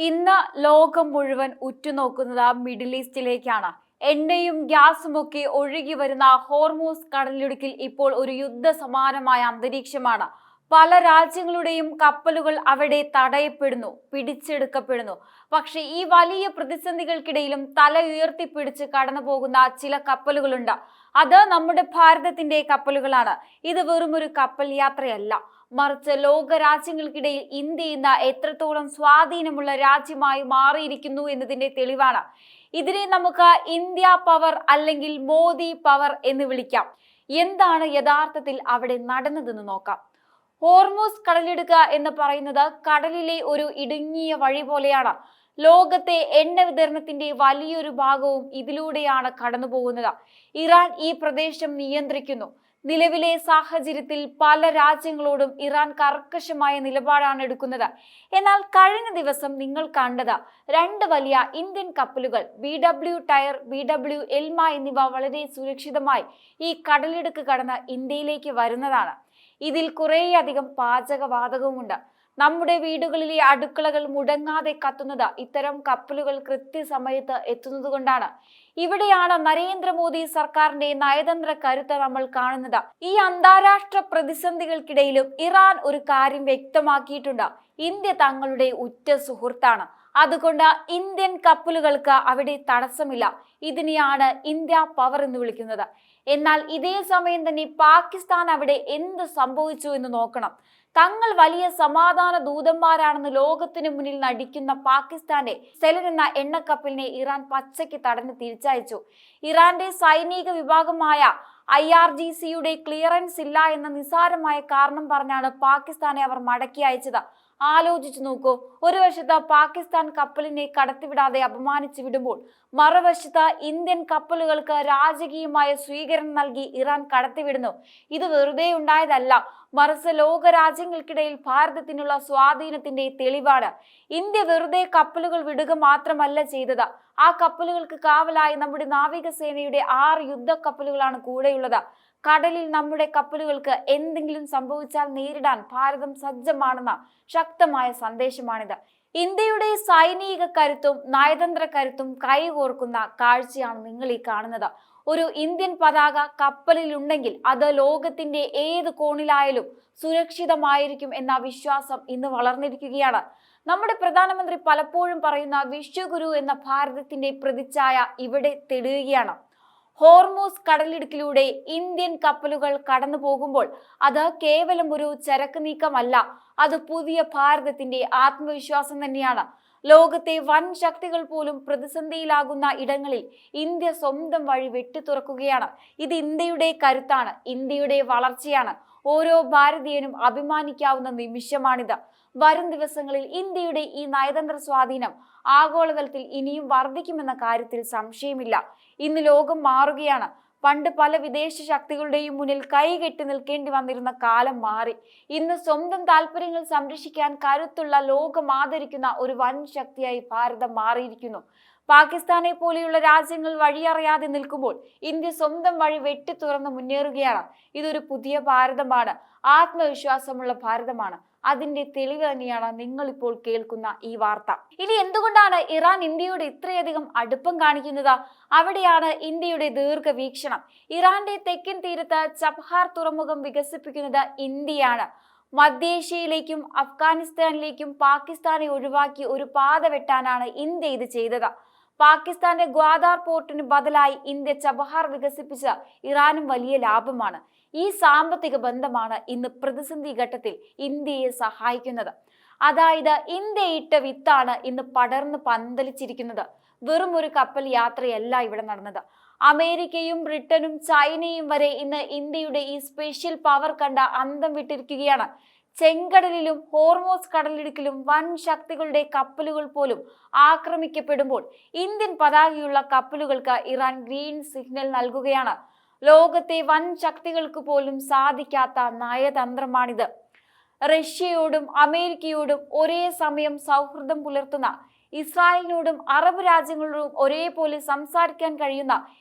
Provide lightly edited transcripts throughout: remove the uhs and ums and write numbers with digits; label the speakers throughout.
Speaker 1: ഇന്ന് ലോകം മുഴുവൻ ഉറ്റുനോക്കുന്നത് മിഡിൽ ഈസ്റ്റിലേക്കാണ്. എണ്ണയും ഗ്യാസും ഒക്കെ ഒഴുകി വരുന്ന ഹോർമൂസ് കടലിടുക്കിൽ ഇപ്പോൾ ഒരു യുദ്ധ സമാനമായ അന്തരീക്ഷമാണ്. പല രാജ്യങ്ങളുടെയും കപ്പലുകൾ അവിടെ തടയപ്പെടുന്നു, പിടിച്ചെടുക്കപ്പെടുന്നു. പക്ഷേ ഈ വലിയ പ്രതിസന്ധികൾക്കിടയിലും തല ഉയർത്തിപ്പിടിച്ച് കടന്നു പോകുന്ന ചില കപ്പലുകളുണ്ട്. അത് നമ്മുടെ ഭാരതത്തിന്റെ കപ്പലുകളാണ്. ഇത് വെറും ഒരു കപ്പൽ യാത്രയല്ല, മറിച്ച് ലോക രാജ്യങ്ങൾക്കിടയിൽ ഇന്ത്യ ഇന്ന് എത്രത്തോളം സ്വാധീനമുള്ള രാജ്യമായി മാറിയിരിക്കുന്നു എന്നതിന്റെ തെളിവാണ്. ഇതിനെ നമുക്ക് ഇന്ത്യ പവർ അല്ലെങ്കിൽ മോദി പവർ എന്ന് വിളിക്കാം. എന്താണ് യഥാർത്ഥത്തിൽ അവിടെ നടന്നതെന്ന് നോക്കാം. ഹോർമൂസ് കടലിടുക എന്ന് പറയുന്നത് കടലിലെ ഒരു ഇടുങ്ങിയ വഴി പോലെയാണ്. ലോകത്തെ എണ്ണ വിതരണത്തിന്റെ വലിയൊരു ഭാഗവും ഇതിലൂടെയാണ് കടന്നു പോകുന്നത്. ഇറാൻ ഈ പ്രദേശം നിയന്ത്രിക്കുന്നു. നിലവിലെ സാഹചര്യത്തിൽ പല രാജ്യങ്ങളോടും ഇറാൻ കർക്കശമായ നിലപാടാണ് എടുക്കുന്നത്. എന്നാൽ കഴിഞ്ഞ ദിവസം നിങ്ങൾ കണ്ടത് രണ്ട് വലിയ ഇന്ത്യൻ കപ്പലുകൾ BW ടയർ, BW എൽമ എന്നിവ വളരെ സുരക്ഷിതമായി ഈ കടലിടുക്ക് കടന്ന് ഇന്ത്യയിലേക്ക് വരുന്നതാണ്. ഇതിൽ കുറേയധികം പാചകവാതകവുമുണ്ട്. നമ്മുടെ വീടുകളിലെ അടുക്കളകൾ മുടങ്ങാതെ കത്തുന്നത് ഇത്തരം കപ്പലുകൾ കൃത്യസമയത്ത് എത്തുന്നത് കൊണ്ടാണ്. ഇവിടെയാണ് നരേന്ദ്രമോദി സർക്കാരിന്റെ നയതന്ത്ര കരുത്ത് നമ്മൾ കാണുന്നത്. ഈ അന്താരാഷ്ട്ര പ്രതിസന്ധികൾക്കിടയിലും ഇറാൻ ഒരു കാര്യം വ്യക്തമാക്കിയിട്ടുണ്ട്: ഇന്ത്യ തങ്ങളുടെ ഉറ്റ സുഹൃത്താണ്. അതുകൊണ്ട് ഇന്ത്യൻ കപ്പലുകൾക്ക് അവിടെ തടസ്സമില്ല. ഇതിനെയാണ് ഇന്ത്യ പവർ എന്ന് വിളിക്കുന്നത്. എന്നാൽ ഇതേ സമയം തന്നെ പാകിസ്ഥാൻ അവിടെ എന്ത് സംഭവിച്ചു എന്ന് നോക്കണം. തങ്ങൾ വലിയ സമാധാന ദൂതന്മാരാണെന്ന് ലോകത്തിന് മുന്നിൽ നടിക്കുന്ന പാകിസ്ഥാന്റെ സെലൻ എന്ന എണ്ണക്കപ്പലിനെ ഇറാൻ പച്ചയ്ക്ക് തടഞ്ഞ് തിരിച്ചയച്ചു. ഇറാന്റെ സൈനിക വിഭാഗമായ IRGC-യുടെ ക്ലിയറൻസ് ഇല്ല എന്ന നിസ്സാരമായ കാരണം പറഞ്ഞാണ് പാകിസ്ഥാനെ അവർ മടക്കി അയച്ചത്. ആലോചിച്ചു നോക്കൂ. ഒരു വശത്ത് പാകിസ്ഥാൻ കപ്പലിനെ കടത്തിവിടാതെ അപമാനിച്ചു വിടുമ്പോൾ മറുവശത്ത് ഇന്ത്യൻ കപ്പലുകൾക്ക് രാജകീയമായ സ്വീകരണം നൽകി ഇറാൻ കടത്തിവിടുന്നു. ഇത് വെറുതെ ഉണ്ടായതല്ല, മറിച്ച് ലോക രാജ്യങ്ങൾക്കിടയിൽ ഭാരതത്തിനുള്ള സ്വാധീനത്തിന്റെ തെളിവാണ്. ഇന്ത്യ വെറുതെ കപ്പലുകൾ വിടുക മാത്രമല്ല ചെയ്തത്. ആ കപ്പലുകൾക്ക് കാവലായി നമ്മുടെ നാവികസേനയുടെ 6 യുദ്ധക്കപ്പലുകളാണ് കൂടെയുള്ളത്. കടലിൽ നമ്മുടെ കപ്പലുകൾക്ക് എന്തെങ്കിലും സംഭവിച്ചാൽ നേരിടാൻ ഭാരതം സജ്ജമാണെന്ന ശക്തമായ സന്ദേശമാണിത്. ഇന്ത്യയുടെ സൈനിക കരുത്തും നയതന്ത്ര കരുത്തും കൈകോർക്കുന്ന കാഴ്ചയാണ് നിങ്ങൾ ഈ കാണുന്നത്. ഒരു ഇന്ത്യൻ പതാക കപ്പലിൽ ഉണ്ടെങ്കിൽ അത് ലോകത്തിന്റെ ഏത് കോണിലായാലും സുരക്ഷിതമായിരിക്കും എന്ന വിശ്വാസം ഇന്ന് വളർന്നിരിക്കുകയാണ്. നമ്മുടെ പ്രധാനമന്ത്രി പലപ്പോഴും പറയുന്ന വിശ്വഗുരു എന്ന ഭാരതത്തിന്റെ പ്രതിച്ഛായ ഇവിടെ തെളിയുകയാണ്. ഹോർമൂസ് കടലിടുക്കിലൂടെ ഇന്ത്യൻ കപ്പലുകൾ കടന്നു പോകുമ്പോൾ അത് കേവലം ഒരു ചരക്ക് നീക്കമല്ല, അത് പുതിയ ഭാരതത്തിന്റെ ആത്മവിശ്വാസം തന്നെയാണ്. ലോകത്തെ വൻ ശക്തികൾ പോലും പ്രതിസന്ധിയിലാകുന്ന ഇടങ്ങളിൽ ഇന്ത്യ സ്വന്തം വഴി വെട്ടിത്തുറക്കുകയാണ്. ഇത് ഇന്ത്യയുടെ കരുത്താണ്, ഇന്ത്യയുടെ വളർച്ചയാണ്. ഓരോ ഭാരതീയനും അഭിമാനിക്കാവുന്ന നിമിഷമാണിത്. വരും ദിവസങ്ങളിൽ ഇന്ത്യയുടെ ഈ നയതന്ത്ര സ്വാധീനം ആഗോളതലത്തിൽ ഇനിയും വർദ്ധിക്കുമെന്ന കാര്യത്തിൽ സംശയമില്ല. ഇന്ന് ലോകം മാറുകയാണ്. പണ്ട് പല വിദേശ ശക്തികളുടെയും മുന്നിൽ കൈകെട്ടി നിൽക്കേണ്ടി വന്നിരുന്ന കാലം മാറി. ഇന്ന് സ്വന്തം താല്പര്യങ്ങൾ സംരക്ഷിക്കാൻ കരുത്തുള്ള, ലോകം ആദരിക്കുന്ന ഒരു വൻ ശക്തിയായി ഭാരതം മാറിയിരിക്കുന്നു. പാകിസ്ഥാനെ പോലെയുള്ള രാജ്യങ്ങൾ വഴിയറിയാതെ നിൽക്കുമ്പോൾ ഇന്ത്യ സ്വന്തം വഴി വെട്ടി തുറന്ന് മുന്നേറുകയാണ്. ഇതൊരു പുതിയ ഭാരതമാണ്, ആത്മവിശ്വാസമുള്ള ഭാരതമാണ്. അതിന്റെ തെളിവ് തന്നെയാണ് നിങ്ങൾ ഇപ്പോൾ കേൾക്കുന്ന ഈ വാർത്ത. ഇനി എന്തുകൊണ്ടാണ് ഇറാൻ ഇന്ത്യയോട് ഇത്രയധികം അടുപ്പം കാണിക്കുന്നത്? അവിടെയാണ് ഇന്ത്യയുടെ ദീർഘവീക്ഷണം. ഇറാന്റെ തെക്കൻ തീരത്ത് ചബഹാർ തുറമുഖം വികസിപ്പിക്കുന്നത് ഇന്ത്യയാണ്. മധ്യേഷ്യയിലേക്കും അഫ്ഗാനിസ്ഥാനിലേക്കും പാകിസ്ഥാനെ ഒഴിവാക്കി ഒരു പാത വെട്ടാനാണ് ഇന്ത്യ ഇത് ചെയ്തത്. പാകിസ്ഥാന്റെ ഗ്വാദാർ പോർട്ടിന് ബദലായി ഇന്ത്യ ചബഹാർ വികസിപ്പിച്ച ഇറാനും വലിയ ലാഭമാണ്. ഈ സാമ്പത്തിക ബന്ധമാണ് ഇന്ന് പ്രതിസന്ധി ഘട്ടത്തിൽ ഇന്ത്യയെ സഹായിക്കുന്നത്. അതായത് ഇന്ത്യ ഇട്ട വിത്താണ് ഇന്ന് പടർന്ന് പന്തലിച്ചിരിക്കുന്നത്. വെറും ഒരു കപ്പൽ യാത്രയല്ല ഇവിടെ നടന്നത്. അമേരിക്കയും ബ്രിട്ടനും ചൈനയും വരെ ഇന്ന് ഇന്ത്യയുടെ ഈ സ്പെഷ്യൽ പവർ കണ്ട അന്തം വിട്ടിരിക്കുകയാണ്. ചെങ്കടലിലും ഹോർമൂസ് കടലിടുക്കിലും വൻ ശക്തികളുടെ കപ്പലുകൾ പോലും ആക്രമിക്കപ്പെടുമ്പോൾ ഇന്ത്യൻ പതാകയുള്ള കപ്പലുകൾക്ക് ഇറാൻ ഗ്രീൻ സിഗ്നൽ നൽകുകയാണ്. ലോകത്തെ വൻ ശക്തികൾക്ക് പോലും സാധിക്കാത്ത നയതന്ത്രമാണിത്. റഷ്യയോടും അമേരിക്കയോടും ഒരേ സമയം സൗഹൃദം പുലർത്തുന്ന, ഇസ്രായേലിനോടും അറബ് രാജ്യങ്ങളോടും ഒരേപോലെ സംസാരിക്കാൻ കഴിയുന്ന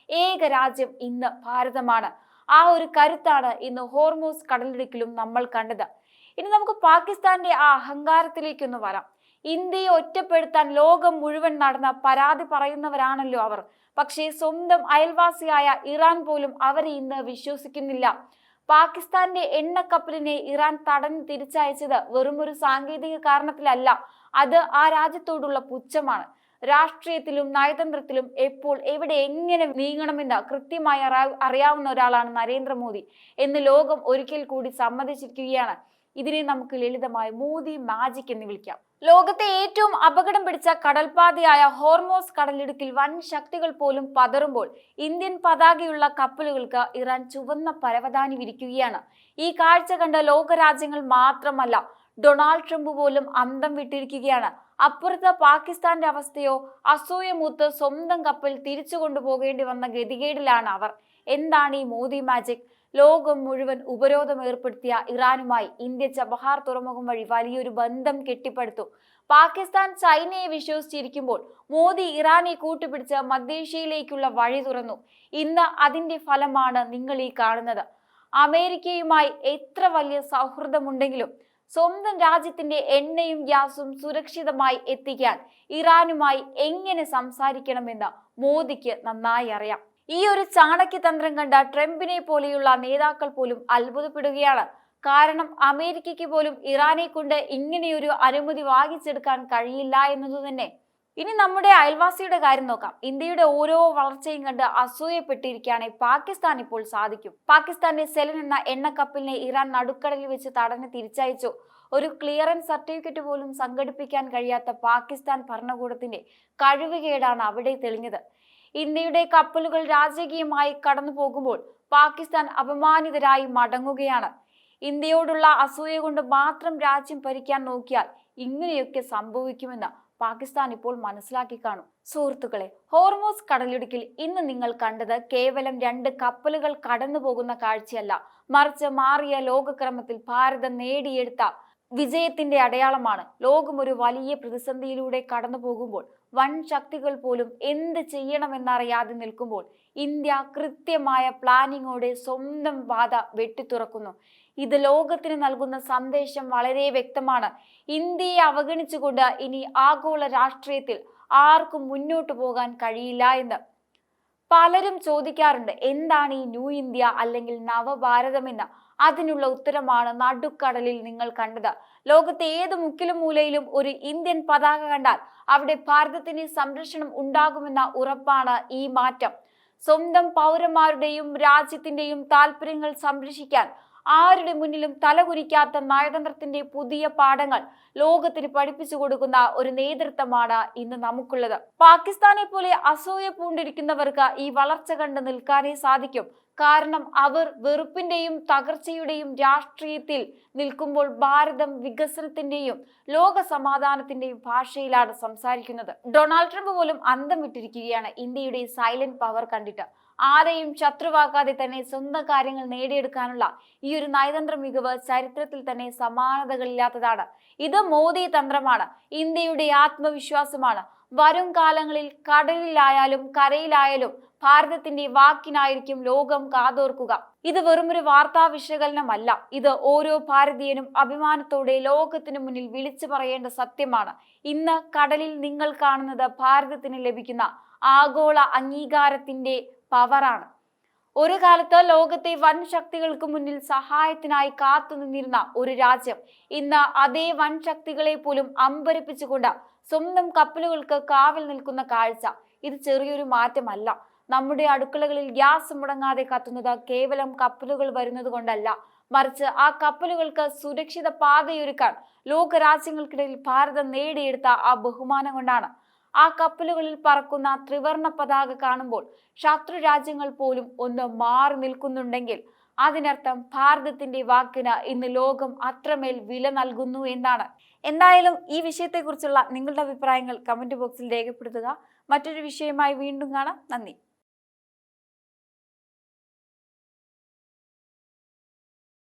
Speaker 1: ഏക രാജ്യം ഇന്ന് ഭാരതമാണ്. ആ ഒരു കരുത്താണ് ഇന്ന് ഹോർമൂസ് കടലിടുക്കിലും നമ്മൾ കണ്ടത്. ഇനി നമുക്ക് പാകിസ്ഥാന്റെ ആ അഹങ്കാരത്തിലേക്കൊന്ന് വരാം. ഇന്ത്യയെ ഒറ്റപ്പെടുത്താൻ ലോകം മുഴുവൻ നടന്ന പരാതി പറയുന്നവരാണല്ലോ അവർ. പക്ഷേ സ്വന്തം അയൽവാസിയായ ഇറാൻ പോലും അവരെ ഇന്ന് വിശ്വസിക്കുന്നില്ല. പാകിസ്ഥാന്റെ എണ്ണക്കപ്പലിനെ ഇറാൻ തടഞ്ഞു തിരിച്ചയച്ചത് വെറുമൊരു സാങ്കേതിക കാരണത്തിലല്ല, അത് ആ രാജ്യത്തോടുള്ള പുച്ഛമാണ്. രാഷ്ട്രീയത്തിലും നയതന്ത്രത്തിലും എപ്പോൾ എവിടെ എങ്ങനെ നീങ്ങണമെന്ന് കൃത്യമായി അറിയാവുന്ന ഒരാളാണ് നരേന്ദ്രമോദി എന്ന് ലോകം ഒരിക്കൽ കൂടി സമ്മതിച്ചിരിക്കുകയാണ്. ഇതിനെ നമുക്ക് ലളിതമായി മോദി മാജിക് എന്ന് വിളിക്കാം. ലോകത്തെ ഏറ്റവും അപകടം പിടിച്ച കടൽപാതയായ ഹോർമോസ് കടലിടുക്കിൽ വൻ ശക്തികൾ പോലും പതറുമ്പോൾ ഇന്ത്യൻ പതാകയുള്ള കപ്പലുകൾക്ക് ഇറാൻ ചുവന്ന പരവതാനി വിരിക്കുകയാണ്. ഈ കാഴ്ച കണ്ട ലോകരാജ്യങ്ങൾ മാത്രമല്ല, ഡൊണാൾഡ് ട്രംപ് പോലും അന്തം വിട്ടിരിക്കുകയാണ്. അപ്പുറത്ത് പാകിസ്ഥാന്റെ അവസ്ഥയോ? അസൂയ മൂത്ത് സ്വന്തം കപ്പൽ തിരിച്ചു കൊണ്ടുപോകേണ്ടി വന്ന ഗതികേടിലാണ് അവർ. എന്താണ് ഈ മോദി മാജിക്? ലോകം മുഴുവൻ ഉപരോധം ഏർപ്പെടുത്തിയ ഇറാനുമായി ഇന്ത്യ ചബഹാർ തുറമുഖം വഴി വലിയൊരു ബന്ധം കെട്ടിപ്പടുത്തു. പാകിസ്ഥാൻ ചൈനയെ വിശ്വസിച്ചിരിക്കുമ്പോൾ മോദി ഇറാനെ കൂട്ടുപിടിച്ച് മധ്യേഷ്യയിലേക്കുള്ള വഴി തുറന്നു. ഇന്ന് അതിന്റെ ഫലമാണ് നിങ്ങൾ ഈ കാണുന്നത്. അമേരിക്കയുമായി എത്ര വലിയ സൗഹൃദമുണ്ടെങ്കിലും സ്വന്തം രാജ്യത്തിന്റെ എണ്ണയും ഗ്യാസും സുരക്ഷിതമായി എത്തിക്കാൻ ഇറാനുമായി എങ്ങനെ സംസാരിക്കണമെന്ന് മോദിക്ക് നന്നായി അറിയാം. ഈ ഒരു ചാണക്യതന്ത്രം കണ്ട ട്രംപിനെ പോലെയുള്ള നേതാക്കൾ പോലും അത്ഭുതപ്പെടുകയാണ്. കാരണം അമേരിക്കയ്ക്ക് പോലും ഇറാനെ കൊണ്ട് ഇങ്ങനെയൊരു അനുമതി വാങ്ങിച്ചെടുക്കാൻ കഴിയില്ല എന്നതു തന്നെ. ഇനി നമ്മുടെ അയൽവാസിയുടെ കാര്യം നോക്കാം. ഇന്ത്യയുടെ ഓരോ വളർച്ചയും കണ്ട് അസൂയപ്പെട്ടിരിക്കുകയാണ് പാകിസ്ഥാൻ ഇപ്പോൾ സാധിക്കും. പാകിസ്ഥാന്റെ സെലൻ എന്ന എണ്ണക്കപ്പലിനെ ഇറാൻ നടുക്കടലിൽ വെച്ച് തടഞ്ഞ് തിരിച്ചയച്ചു. ഒരു ക്ലിയറൻസ് സർട്ടിഫിക്കറ്റ് പോലും സംഘടിപ്പിക്കാൻ കഴിയാത്ത പാകിസ്ഥാൻ ഭരണകൂടത്തിന്റെ കഴിവുകേടാണ് അവിടെ തെളിഞ്ഞത്. ഇന്ത്യയുടെ കപ്പലുകൾ രാജകീയമായി കടന്നു പോകുമ്പോൾ പാകിസ്ഥാൻ അപമാനിതരായി മടങ്ങുകയാണ്. ഇന്ത്യയോടുള്ള അസൂയ കൊണ്ട് മാത്രം രാജ്യം ഭരിക്കാൻ നോക്കിയാൽ ഇങ്ങനെയൊക്കെ സംഭവിക്കുമെന്ന് പാകിസ്ഥാൻ ഇപ്പോൾ മനസ്സിലാക്കി കാണും. സുഹൃത്തുക്കളെ, ഹോർമോസ് കടലിടുക്കിൽ ഇന്ന് നിങ്ങൾ കണ്ടത് കേവലം 2 കപ്പലുകൾ കടന്നു പോകുന്ന കാഴ്ചയല്ല, മറിച്ച് മാറിയ ലോകക്രമത്തിൽ ഭാരതം നേടിയെടുത്ത വിജയത്തിന്റെ അടയാളമാണ്. ലോകം ഒരു വലിയ പ്രതിസന്ധിയിലൂടെ കടന്നു പോകുമ്പോൾ, വൻ ശക്തികൾ പോലും എന്ത് ചെയ്യണമെന്നറിയാതെ നിൽക്കുമ്പോൾ ഇന്ത്യ കൃത്യമായ പ്ലാനിങ്ങോടെ സ്വന്തം പാത വെട്ടിത്തുറക്കുന്നു. ഇത് ലോകത്തിന് നൽകുന്ന സന്ദേശം വളരെ വ്യക്തമാണ്. ഇന്ത്യയെ അവഗണിച്ചുകൊണ്ട് ഇനി ആഗോള രാഷ്ട്രീയത്തിൽ ആർക്കും മുന്നോട്ട് പോകാൻ കഴിയില്ല എന്ന്. പലരും ചോദിക്കാറുണ്ട്, എന്താണ് ഈ ന്യൂ ഇന്ത്യ അല്ലെങ്കിൽ നവഭാരതമെന്ന്. അതിനുള്ള ഉത്തരമാണ് നടുക്കടലിൽ നിങ്ങൾ കണ്ടത്. ലോകത്തെ ഏത് മുക്കിലും മൂലയിലും ഒരു ഇന്ത്യൻ പതാക കണ്ടാൽ അവിടെ ഭാരതത്തിന് സംരക്ഷണം ഉണ്ടാകുമെന്ന ഉറപ്പാണ് ഈ മാറ്റം. സ്വന്തം പൗരന്മാരുടെയും രാജ്യത്തിന്റെയും താല്പര്യങ്ങൾ സംരക്ഷിക്കാൻ ആരുടെ മുന്നിലും തലകുനിക്കാത്ത നയതന്ത്രത്തിന്റെ പുതിയ പാഠങ്ങൾ ലോകത്തിന് പഠിപ്പിച്ചു കൊടുക്കുന്ന ഒരു നേതൃത്വമാണ് ഇന്ന് നമുക്കുള്ളത്. പാകിസ്ഥാനെ പോലെ അസൂയ പൂണ്ടിരിക്കുന്നവർക്ക് ഈ വളർച്ച കണ്ട് നിൽക്കാനേ സാധിക്കും. കാരണം അവർ വെറുപ്പിന്റെയും തകർച്ചയുടെയും രാഷ്ട്രീയത്തിൽ നിൽക്കുമ്പോൾ ഭാരതം വികസനത്തിന്റെയും ലോക സമാധാനത്തിന്റെയും ഭാഷയിലാണ് സംസാരിക്കുന്നത്. ഡൊണാൾഡ് ട്രംപ് പോലും അന്തം വിട്ടിരിക്കുകയാണ് ഇന്ത്യയുടെ സൈലന്റ് പവർ കണ്ടിട്ട്. ആരെയും ശത്രുവാക്കാതെ തന്നെ സ്വന്തം കാര്യങ്ങൾ നേടിയെടുക്കാനുള്ള ഈ ഒരു നയതന്ത്ര മികവ് ചരിത്രത്തിൽ തന്നെ സമാനതകളില്ലാത്തതാണ്. ഇത് മോദി തന്ത്രമാണ്, ഇന്ത്യയുടെ ആത്മവിശ്വാസമാണ്. വരും കാലങ്ങളിൽ കടലിലായാലും കരയിലായാലും ഭാരതത്തിന്റെ വാക്കിനായിരിക്കും ലോകം കാതോർക്കുക. ഇത് വെറുമൊരു വാർത്താ വിശകലനമല്ല, ഇത് ഓരോ ഭാരതീയനും അഭിമാനത്തോടെ ലോകത്തിന് മുന്നിൽ വിളിച്ചു പറയേണ്ട സത്യമാണ്. ഇന്ന് കടലിൽ നിങ്ങൾ കാണുന്നത് ഭാരതത്തിന് ലഭിക്കുന്ന ആഗോള അംഗീകാരത്തിന്റെ പവറാണ്. ഒരു കാലത്ത് ലോകത്തെ വൻ ശക്തികൾക്ക് മുന്നിൽ സഹായത്തിനായി കാത്തു നിന്നിരുന്ന ഒരു രാജ്യം ഇന്ന് അതേ വൻ ശക്തികളെ പോലും അമ്പരപ്പിച്ചുകൊണ്ട് സ്വന്തം കപ്പലുകൾക്ക് കാവൽ നിൽക്കുന്ന കാഴ്ച. ഇത് ചെറിയൊരു മാറ്റമല്ല. നമ്മുടെ അടുക്കളകളിൽ ഗ്യാസ് മുടങ്ങാതെ കത്തുന്നത് കേവലം കപ്പലുകൾ വരുന്നത് കൊണ്ടല്ല, മറിച്ച് ആ കപ്പലുകൾക്ക് സുരക്ഷിത പാതയൊരുക്കാൻ ലോകരാജ്യങ്ങൾക്കിടയിൽ ഭാരതം നേടിയെടുത്ത ആ ബഹുമാനം കൊണ്ടാണ്. ആ കപ്പലുകളിൽ പറക്കുന്ന ത്രിവർണ പതാക കാണുമ്പോൾ ശത്രു രാജ്യങ്ങൾ പോലും ഒന്ന് മാറി നിൽക്കുന്നുണ്ടെങ്കിൽ അതിനർത്ഥം ഭാരതത്തിന്റെ വാക്കിന് ഇന്ന് ലോകം അത്രമേൽ വില നൽകുന്നു എന്നാണ്. എന്തായാലും ഈ വിഷയത്തെക്കുറിച്ചുള്ള നിങ്ങളുടെ അഭിപ്രായങ്ങൾ കമന്റ് ബോക്സിൽ രേഖപ്പെടുത്തുക. മറ്റൊരു വിഷയമായി വീണ്ടും കാണാം. നന്ദി.